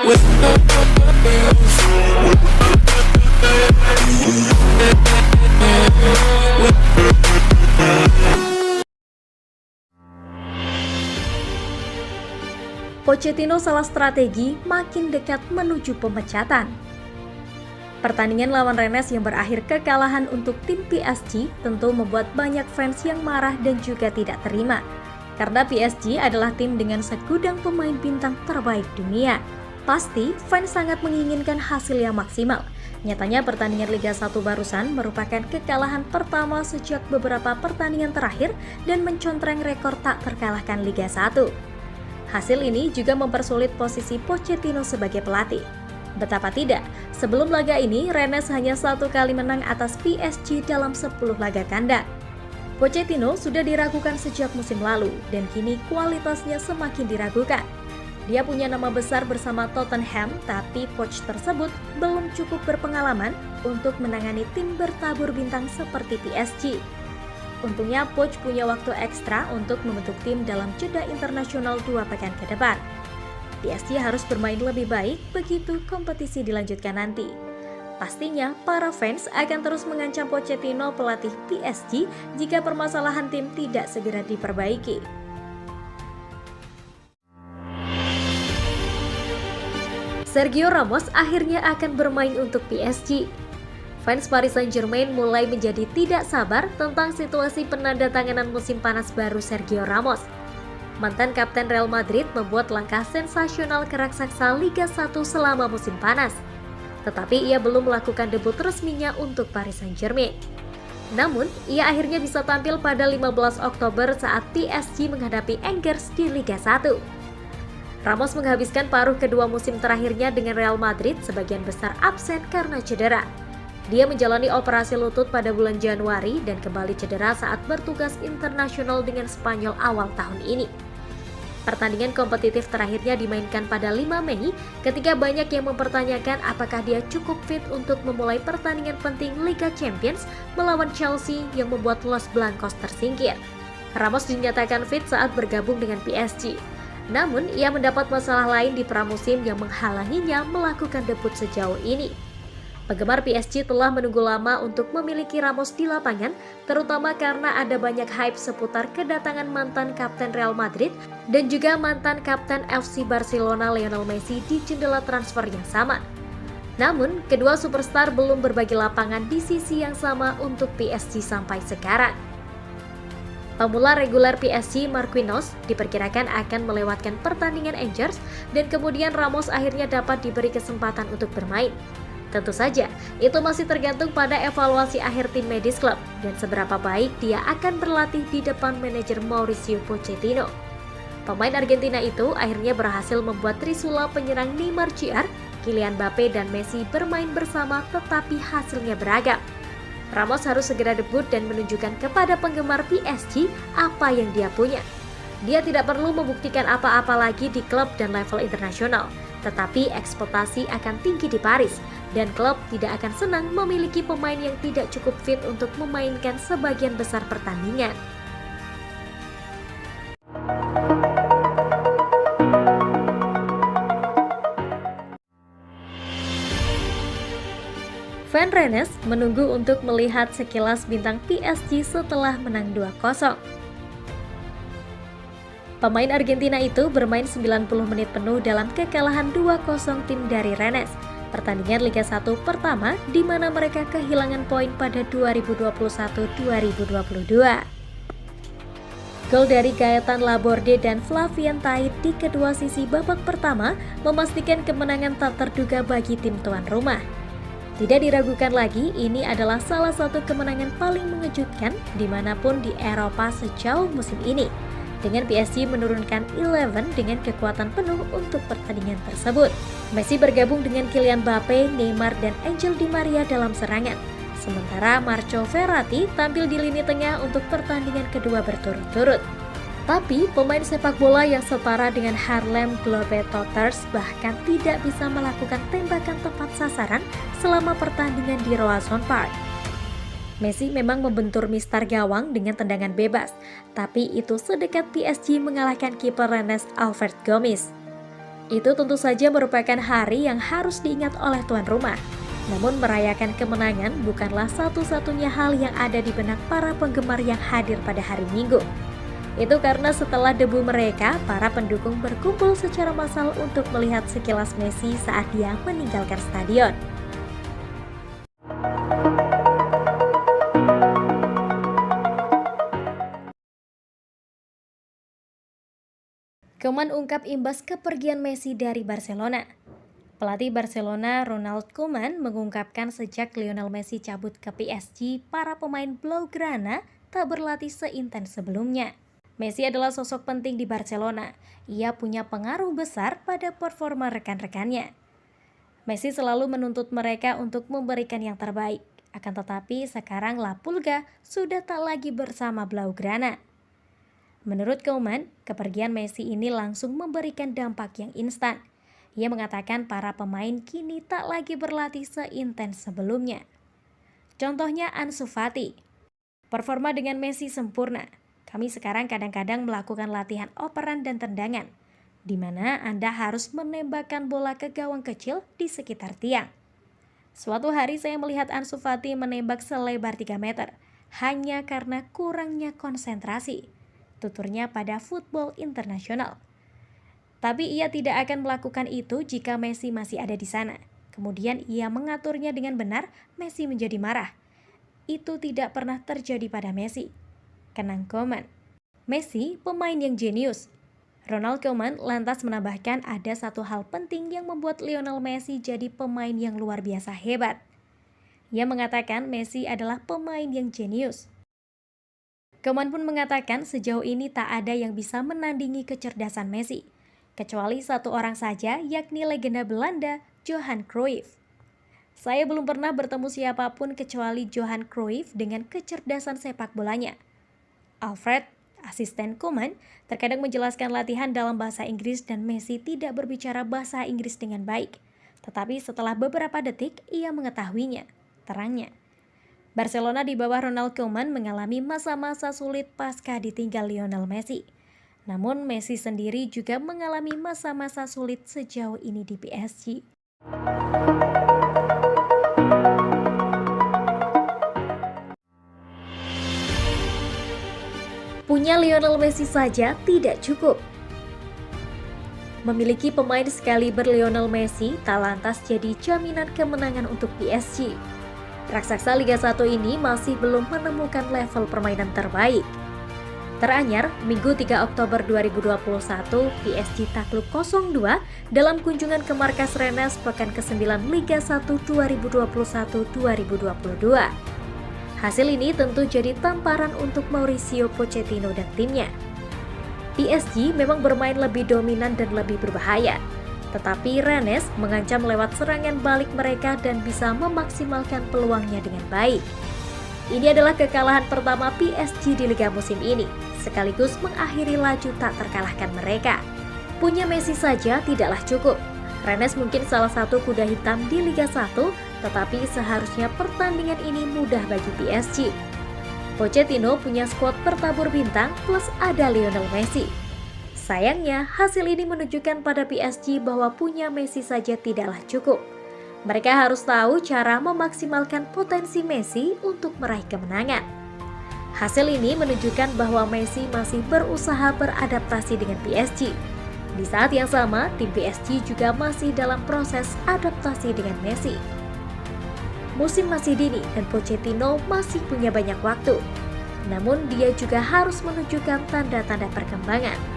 Pochettino salah strategi, makin dekat menuju pemecatan. Pertandingan lawan Rennes yang berakhir kekalahan untuk tim PSG tentu membuat banyak fans yang marah dan juga tidak terima. Karena PSG adalah tim dengan segudang pemain bintang terbaik dunia. Pasti fans sangat menginginkan hasil yang maksimal. Nyatanya pertandingan Liga 1 barusan merupakan kekalahan pertama sejak beberapa pertandingan terakhir dan mencontreng rekor tak terkalahkan Liga 1. Hasil ini juga mempersulit posisi Pochettino sebagai pelatih. Betapa tidak, sebelum laga ini Rennes hanya 1 kali menang atas PSG dalam 10 laga kandang. Pochettino sudah diragukan sejak musim lalu dan kini kualitasnya semakin diragukan. Dia punya nama besar bersama Tottenham, tapi coach tersebut belum cukup berpengalaman untuk menangani tim bertabur bintang seperti PSG. Untungnya Poch punya waktu ekstra untuk membentuk tim dalam jeda internasional 2 pekan ke depan. PSG harus bermain lebih baik begitu kompetisi dilanjutkan nanti. Pastinya para fans akan terus mengancam Pochettino pelatih PSG jika permasalahan tim tidak segera diperbaiki. Sergio Ramos akhirnya akan bermain untuk PSG. Fans Paris Saint-Germain mulai menjadi tidak sabar tentang situasi penandatanganan musim panas baru Sergio Ramos. Mantan kapten Real Madrid membuat langkah sensasional ke raksasa Liga 1 selama musim panas. Tetapi ia belum melakukan debut resminya untuk Paris Saint-Germain. Namun, ia akhirnya bisa tampil pada 15 Oktober saat PSG menghadapi Angers di Liga 1. Ramos menghabiskan paruh kedua musim terakhirnya dengan Real Madrid sebagian besar absen karena cedera. Dia menjalani operasi lutut pada bulan Januari dan kembali cedera saat bertugas internasional dengan Spanyol awal tahun ini. Pertandingan kompetitif terakhirnya dimainkan pada 5 Mei ketika banyak yang mempertanyakan apakah dia cukup fit untuk memulai pertandingan penting Liga Champions melawan Chelsea yang membuat Los Blancos tersingkir. Ramos dinyatakan fit saat bergabung dengan PSG. Namun, ia mendapat masalah lain di pramusim yang menghalanginya melakukan debut sejauh ini. Penggemar PSG telah menunggu lama untuk memiliki Ramos di lapangan, terutama karena ada banyak hype seputar kedatangan mantan kapten Real Madrid dan juga mantan kapten FC Barcelona Lionel Messi di jendela transfer yang sama. Namun, kedua superstar belum berbagi lapangan di sisi yang sama untuk PSG sampai sekarang. Pemula reguler PSG Marquinhos diperkirakan akan melewatkan pertandingan Angers dan kemudian Ramos akhirnya dapat diberi kesempatan untuk bermain. Tentu saja, itu masih tergantung pada evaluasi akhir tim medis klub dan seberapa baik dia akan berlatih di depan manajer Mauricio Pochettino. Pemain Argentina itu akhirnya berhasil membuat trisula penyerang Neymar Jr., Kylian Mbappe dan Messi bermain bersama tetapi hasilnya beragam. Ramos harus segera debut dan menunjukkan kepada penggemar PSG apa yang dia punya. Dia tidak perlu membuktikan apa-apa lagi di klub dan level internasional, tetapi ekspektasi akan tinggi di Paris, dan klub tidak akan senang memiliki pemain yang tidak cukup fit untuk memainkan sebagian besar pertandingan. Fan Rennes menunggu untuk melihat sekilas bintang PSG setelah menang 2-0. Pemain Argentina itu bermain 90 menit penuh dalam kekalahan 2-0 tim dari Rennes. Pertandingan Liga 1 pertama di mana mereka kehilangan poin pada 2021-2022. Gol dari Gaëtan Laborde dan Flavien Thaït di kedua sisi babak pertama memastikan kemenangan tak terduga bagi tim tuan rumah. Tidak diragukan lagi, ini adalah salah satu kemenangan paling mengejutkan dimanapun di Eropa sejauh musim ini. Dengan PSG menurunkan 11 dengan kekuatan penuh untuk pertandingan tersebut. Messi bergabung dengan Kylian Mbappe, Neymar, dan Angel Di Maria dalam serangan. Sementara Marco Verratti tampil di lini tengah untuk pertandingan kedua berturut-turut. Tapi pemain sepak bola yang setara dengan Harlem Globetrotters bahkan tidak bisa melakukan tembakan tepat sasaran selama pertandingan di Roazhon Park. Messi memang membentur mistar gawang dengan tendangan bebas, tapi itu sedekat PSG mengalahkan kiper Rennes Alfred Gomis. Itu tentu saja merupakan hari yang harus diingat oleh tuan rumah. Namun merayakan kemenangan bukanlah satu-satunya hal yang ada di benak para penggemar yang hadir pada hari Minggu. Itu karena setelah debu mereka, para pendukung berkumpul secara massal untuk melihat sekilas Messi saat dia meninggalkan stadion. Koeman ungkap imbas kepergian Messi dari Barcelona. Pelatih Barcelona Ronald Koeman mengungkapkan sejak Lionel Messi cabut ke PSG, para pemain Blaugrana tak berlatih seintens sebelumnya. Messi adalah sosok penting di Barcelona. Ia punya pengaruh besar pada performa rekan-rekannya. Messi selalu menuntut mereka untuk memberikan yang terbaik. Akan tetapi sekarang La Pulga sudah tak lagi bersama Blaugrana. Menurut Koeman, kepergian Messi ini langsung memberikan dampak yang instan. Ia mengatakan para pemain kini tak lagi berlatih seintens sebelumnya. Contohnya Ansu Fati. Performa dengan Messi sempurna. Kami sekarang kadang-kadang melakukan latihan operan dan tendangan, di mana Anda harus menembakkan bola ke gawang kecil di sekitar tiang. Suatu hari saya melihat Ansu Fati menembak selebar 3 meter, hanya karena kurangnya konsentrasi, tuturnya pada Football International. Tapi ia tidak akan melakukan itu jika Messi masih ada di sana. Kemudian ia mengaturnya dengan benar, Messi menjadi marah. Itu tidak pernah terjadi pada Messi, kenang Koeman. Messi pemain yang jenius. Ronald Koeman lantas menambahkan ada satu hal penting yang membuat Lionel Messi jadi pemain yang luar biasa hebat. Ia mengatakan Messi adalah pemain yang jenius. Koeman pun mengatakan sejauh ini tak ada yang bisa menandingi kecerdasan Messi, kecuali satu orang saja, yakni legenda Belanda, Johan Cruyff. Saya belum pernah bertemu siapapun kecuali Johan Cruyff dengan kecerdasan sepak bolanya. Alfred, asisten Koeman, terkadang menjelaskan latihan dalam bahasa Inggris dan Messi tidak berbicara bahasa Inggris dengan baik. Tetapi setelah beberapa detik, ia mengetahuinya, terangnya. Barcelona di bawah Ronald Koeman mengalami masa-masa sulit pasca ditinggal Lionel Messi. Namun Messi sendiri juga mengalami masa-masa sulit sejauh ini di PSG. Punya Lionel Messi saja tidak cukup. Memiliki pemain sekaliber Lionel Messi tak lantas jadi jaminan kemenangan untuk PSG. Raksasa Liga 1 ini masih belum menemukan level permainan terbaik. Teranyar, Minggu 3 Oktober 2021, PSG takluk 0-2 dalam kunjungan ke markas Rennes pekan ke-9 Liga 1 2021-2022. Hasil ini tentu jadi tamparan untuk Mauricio Pochettino dan timnya. PSG memang bermain lebih dominan dan lebih berbahaya. Tetapi Rennes mengancam lewat serangan balik mereka dan bisa memaksimalkan peluangnya dengan baik. Ini adalah kekalahan pertama PSG di Liga musim ini, sekaligus mengakhiri laju tak terkalahkan mereka. Punya Messi saja tidaklah cukup. Rennes mungkin salah satu kuda hitam di Liga 1, tetapi seharusnya pertandingan ini mudah bagi PSG. Pochettino punya skuad bertabur bintang plus ada Lionel Messi. Sayangnya, hasil ini menunjukkan pada PSG bahwa punya Messi saja tidaklah cukup. Mereka harus tahu cara memaksimalkan potensi Messi untuk meraih kemenangan. Hasil ini menunjukkan bahwa Messi masih berusaha beradaptasi dengan PSG. Di saat yang sama, tim PSG juga masih dalam proses adaptasi dengan Messi. Musim masih dini dan Pochettino masih punya banyak waktu. Namun dia juga harus menunjukkan tanda-tanda perkembangan.